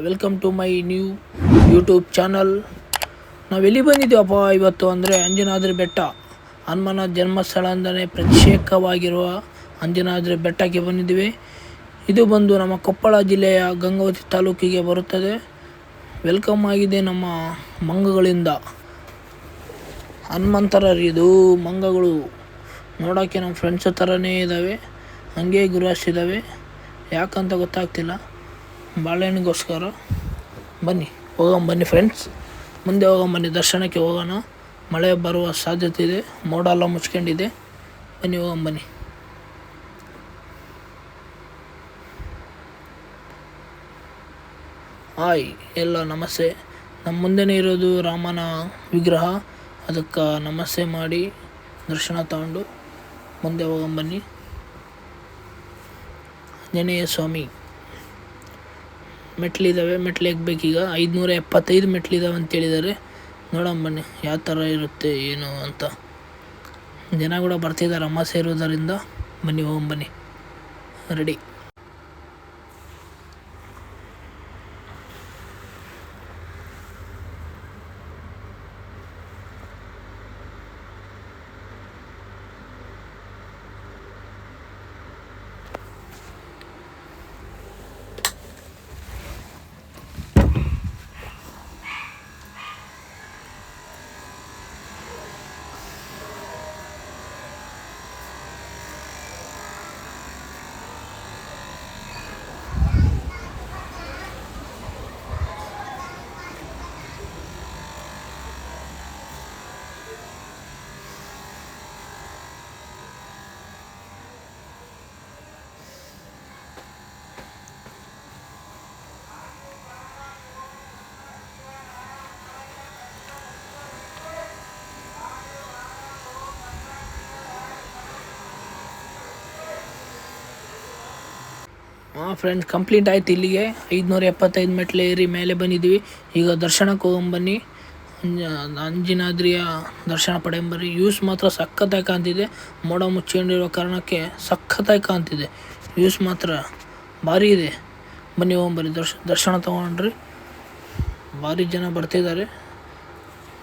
Welcome to my new YouTube channel. ನಾವೆಲ್ಲಿ ಬಂದಿದ್ದೀವಪ್ಪ ಇವತ್ತು ಅಂದರೆ ಅಂಜನಾದ್ರಿ ಬೆಟ್ಟ, ಹನುಮನ ಜನ್ಮಸ್ಥಳ ಅಂದರೆ ಪ್ರತ್ಯೇಕವಾಗಿರುವ ಅಂಜನಾದ್ರಿ ಬೆಟ್ಟಕ್ಕೆ ಬಂದಿದ್ದೀವಿ. ಇದು ಬಂದು ನಮ್ಮ ಕೊಪ್ಪಳ ಜಿಲ್ಲೆಯ ಗಂಗಾವತಿ ತಾಲೂಕಿಗೆ ಬರುತ್ತದೆ. ವೆಲ್ಕಮ್ ಆಗಿದೆ ನಮ್ಮ ಮಂಗಗಳಿಂದ. ಹನುಮಂತರ ಇದು ಮಂಗಗಳು ನೋಡೋಕ್ಕೆ ನಮ್ಮ ಫ್ರೆಂಡ್ಸ್ ಥರನೇ ಇದ್ದಾವೆ, ಹಂಗೆ ಗುರಾಯಿಸಿದ್ದಾವೆ, ಯಾಕಂತ ಗೊತ್ತಾಗ್ತಿಲ್ಲ. ಬಾಳೆಹಣ್ಣಿಗೋಸ್ಕರ ಬನ್ನಿ ಫ್ರೆಂಡ್ಸ್, ಮುಂದೆ ಹೋಗೋಣ, ದರ್ಶನಕ್ಕೆ ಹೋಗೋಣ. ಮಳೆ ಬರುವ ಸಾಧ್ಯತೆ ಇದೆ, ಮೋಡ ಎಲ್ಲ ಮುಚ್ಕೊಂಡಿದೆ. ಬನ್ನಿ. ಹಾಯ್ ಎಲ್ಲ ನಮಸ್ತೆ. ನಮ್ಮ ಮುಂದೆನೇ ಇರೋದು ರಾಮನ ವಿಗ್ರಹ, ಅದಕ್ಕೆ ನಮಸ್ತೆ ಮಾಡಿ ದರ್ಶನ ತಗೊಂಡು ಮುಂದೆ ಬನ್ನಿ. ಆಂಜನೇಯ ಸ್ವಾಮಿ ಮೆಟ್ಲಿದ್ದಾವೆ, ಮೆಟ್ಲು ಎಗ್ಬೇಕೀಗ. 575 ಮೆಟ್ಲಿದ್ದಾವೆ ಅಂತೇಳಿದ್ದಾರೆ. ನೋಡೋಣ ಬನ್ನಿ ಯಾವ ಥರ ಇರುತ್ತೆ ಏನು ಅಂತ. ಜನ ಕೂಡ ಬರ್ತಿದ್ದಾರೆ ಅಮಾಸೆ ಇರೋದರಿಂದ. ಬನ್ನಿ ರೆಡಿ. ಫ್ರೆಂಡ್ಸ್, ಕಂಪ್ಲೀಟ್ ಆಯ್ತು. ಇಲ್ಲಿಗೆ 575 ಮೆಟ್ಲು ಏರಿ ಮೇಲೆ ಬಂದಿದ್ದೀವಿ. ಈಗ ದರ್ಶನಕ್ಕೆ ಹೋಗೊಂಬನ್ನಿ, ಅಂಜನಾದ್ರಿಯ ದರ್ಶನ ಪಡೆಯಂಬರ್ರಿ. ವ್ಯೂಸ್ ಮಾತ್ರ ಸಖತ್ತಾಗಿ ಕಾಣ್ತಿದೆ, ಮೋಡ ಮುಚ್ಕೊಂಡಿರೋ ಕಾರಣಕ್ಕೆ ಸಖತ್ತಾಗಿ ಕಾಣ್ತಿದೆ. ವ್ಯೂಸ್ ಮಾತ್ರ ಭಾರಿ ಇದೆ. ಬನ್ನಿ ಹೋಗೊಂಬರ್ರಿ, ದರ್ಶನ ತೊಗೊಂಡ್ರಿ. ಭಾರಿ ಜನ ಬರ್ತಿದ್ದಾರೆ,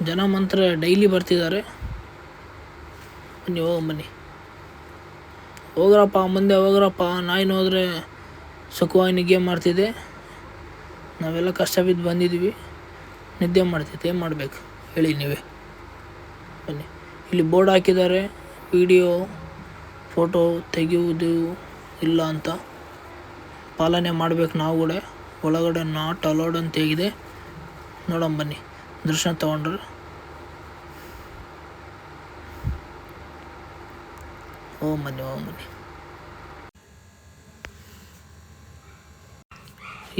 ಜನ ಮಾತ್ರ ಡೈಲಿ ಬರ್ತಿದ್ದಾರೆ. ಬನ್ನಿ ಹೋಗ್ರಪ್ಪ, ಮುಂದೆ ಹೋಗ್ರಪ್ಪ. ನಾಯಿ ಹೋದರೆ ಸುಖವಾಗಿ ನಿದ್ದೆ ಮಾಡ್ತಿದ್ದೆ. ನಾವೆಲ್ಲ ಕಷ್ಟ ಬಿದ್ದು ಬಂದಿದ್ದೀವಿ, ನಿದ್ದೆ ಮಾಡ್ತಿದ್ದೆ. ಏನು ಮಾಡಬೇಕು ಹೇಳಿ ನೀವೇ. ಬನ್ನಿ, ಇಲ್ಲಿ ಬೋರ್ಡ್ ಹಾಕಿದ್ದಾರೆ, ವಿಡಿಯೋ ಫೋಟೋ ತೆಗೆಯುವುದು ಇಲ್ಲ ಅಂತ. ಪಾಲನೆ ಮಾಡಬೇಕು ನಾವು ಕೂಡ. ಒಳಗಡೆ ನಾಟ್ ಅಲೋಡ್ ಅಂತ ಹೇಗಿದೆ. ನೋಡೋಣ ಬನ್ನಿ, ದರ್ಶನ ತೊಗೊಂಡ್ರೆ. ಬನ್ನಿ.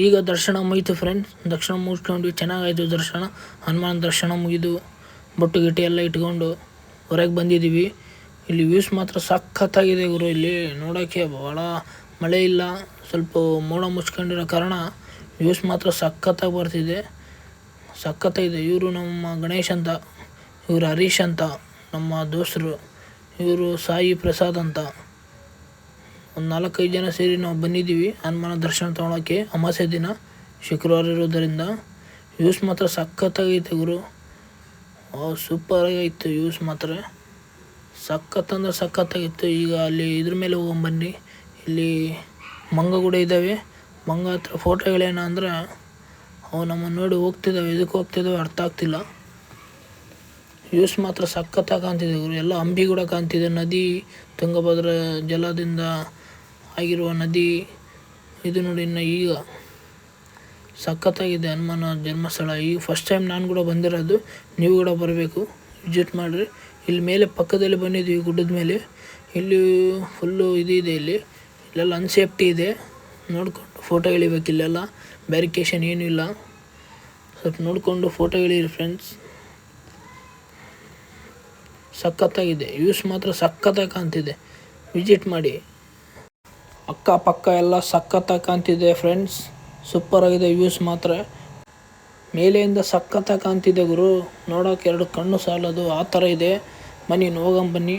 ಈಗ ದರ್ಶನ ಮುಗೀತು ಫ್ರೆಂಡ್ಸ್. ದರ್ಶನ ಮುಗಿಸ್ಕೊಂಡ್ವಿ, ಚೆನ್ನಾಗಾಯಿತು ದರ್ಶನ. ಹನುಮಾನ್ ದರ್ಶನ ಮುಗಿದು ಬೊಟ್ಟು ಗಿಟ್ಟು ಎಲ್ಲ ಇಟ್ಕೊಂಡು ಹೊರಗೆ ಬಂದಿದ್ದೀವಿ. ಇಲ್ಲಿ ವ್ಯೂಸ್ ಮಾತ್ರ ಸಖತ್ತಾಗಿದೆ ಗುರು. ಇಲ್ಲಿ ನೋಡೋಕ್ಕೆ ಭಾಳ ಮಳೆ ಇಲ್ಲ, ಸ್ವಲ್ಪ ಮೋಡ ಮುಚ್ಕೊಂಡಿರೋ ಕಾರಣ ವ್ಯೂಸ್ ಮಾತ್ರ ಸಖತ್ತಾಗಿ ಬರ್ತಿದೆ, ಸಖತ್ತಾಗಿದೆ. ಇವರು ನಮ್ಮ ಗಣೇಶ್ ಅಂತ, ಇವರು ಹರೀಶ್ ಅಂತ ನಮ್ಮ ದೋಸ್ತರು, ಇವರು ಸಾಯಿ ಪ್ರಸಾದ್ ಅಂತ. ಒಂದು 4-5 ಜನ ಸೇರಿ ನಾವು ಬಂದಿದ್ದೀವಿ ಹನುಮಾನ ದರ್ಶನ ತೊಗೊಳಕ್ಕೆ. ಅಮಾಸೆ ದಿನ ಶುಕ್ರವಾರ ಇರೋದರಿಂದ ವ್ಯೂಸ್ ಮಾತ್ರ ಸಖತ್ತಾಗೈತೆ ಗುರು. ಸೂಪರಾಗಿತ್ತು ವ್ಯೂಸ್ ಮಾತ್ರ, ಸಖತ್ತಂದ್ರೆ ಸಖತ್ತಾಗಿತ್ತು. ಈಗ ಅಲ್ಲಿ ಇದ್ರ ಮೇಲೆ ಹೋಗೊಂಬನ್ನಿ, ಇಲ್ಲಿ ಮಂಗ ಕೂಡ ಇದ್ದಾವೆ. ಮಂಗ ಹತ್ರ ಫೋಟೋಗಳೇನ ಅಂದ್ರೆ ಅವು ನಮ್ಮನ್ನು ನೋಡಿ ಹೋಗ್ತಿದ್ದಾವೆ, ಇದಕ್ಕೆ ಹೋಗ್ತಿದ್ದಾವೆ ಅರ್ಥ ಆಗ್ತಿಲ್ಲ. ವ್ಯೂಸ್ ಮಾತ್ರ ಸಖತ್ತಾಗಿ ಕಾಣ್ತಿದೆ ಗುರು. ಎಲ್ಲ ಹಂಪಿ ಕೂಡ ಕಾಣ್ತಿದೆ, ನದಿ, ತುಂಗಭದ್ರಾ ಜಲದಿಂದ ಆಗಿರುವ ನದಿ ಇದು ನೋಡಿ. ಇನ್ನು ಈಗ ಸಖತ್ತಾಗಿದೆ ಹನುಮನ ಜನ್ಮಸ್ಥಳ. ಈಗ ಫಸ್ಟ್ ಟೈಮ್ ನಾನು ಕೂಡ ಬಂದಿರೋದು, ನೀವು ಕೂಡ ಬರಬೇಕು, ವಿಸಿಟ್ ಮಾಡಿರಿ. ಇಲ್ಲಿ ಮೇಲೆ ಪಕ್ಕದಲ್ಲಿ ಬಂದಿದ್ದೀವಿ ಗುಡ್ಡದ ಮೇಲೆ. ಇಲ್ಲಿ ಫುಲ್ಲು ಇದೆ, ಇಲ್ಲೆಲ್ಲ ಅನ್ಸೇಫ್ಟಿ ಇದೆ, ನೋಡಿಕೊಂಡು ಫೋಟೋ ಎಳಿಬೇಕು. ಇಲ್ಲೆಲ್ಲ ಬ್ಯಾರಿಕೇಷನ್ ಏನೂ ಇಲ್ಲ, ಸ್ವಲ್ಪ ನೋಡಿಕೊಂಡು ಫೋಟೋ ಎಳೀರಿ ಫ್ರೆಂಡ್ಸ್. ಸಖತ್ತಾಗಿದೆ, ವ್ಯೂಸ್ ಮಾತ್ರ ಸಖತ್ತಾಗಿ ಕಾಣ್ತಿದೆ, ವಿಸಿಟ್ ಮಾಡಿ. ಅಕ್ಕಪಕ್ಕ ಎಲ್ಲ ಸಖತ್ತಾಗಿ ಕಾಣ್ತಿದೆ ಫ್ರೆಂಡ್ಸ್, ಸೂಪರಾಗಿದೆ ವ್ಯೂಸ್ ಮಾತ್ರ. ಮೇಲೆಯಿಂದ ಸಖತ್ತಾಗಿ ಕಾಣ್ತಿದೆ ಗುರು, ನೋಡೋಕೆ 2 ಕಣ್ಣು ಸಾಲದು ಆ ಥರ ಇದೆ. ಬನ್ನಿ.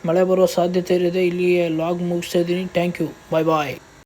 ಮಳೆ ಬರೋ ಸಾಧ್ಯತೆ ಇದೆ. ಇಲ್ಲಿಗೆ ಲಾಗ್ ಮುಗಿಸ್ತಾ ಇದ್ದೀನಿ. Thank you, bye.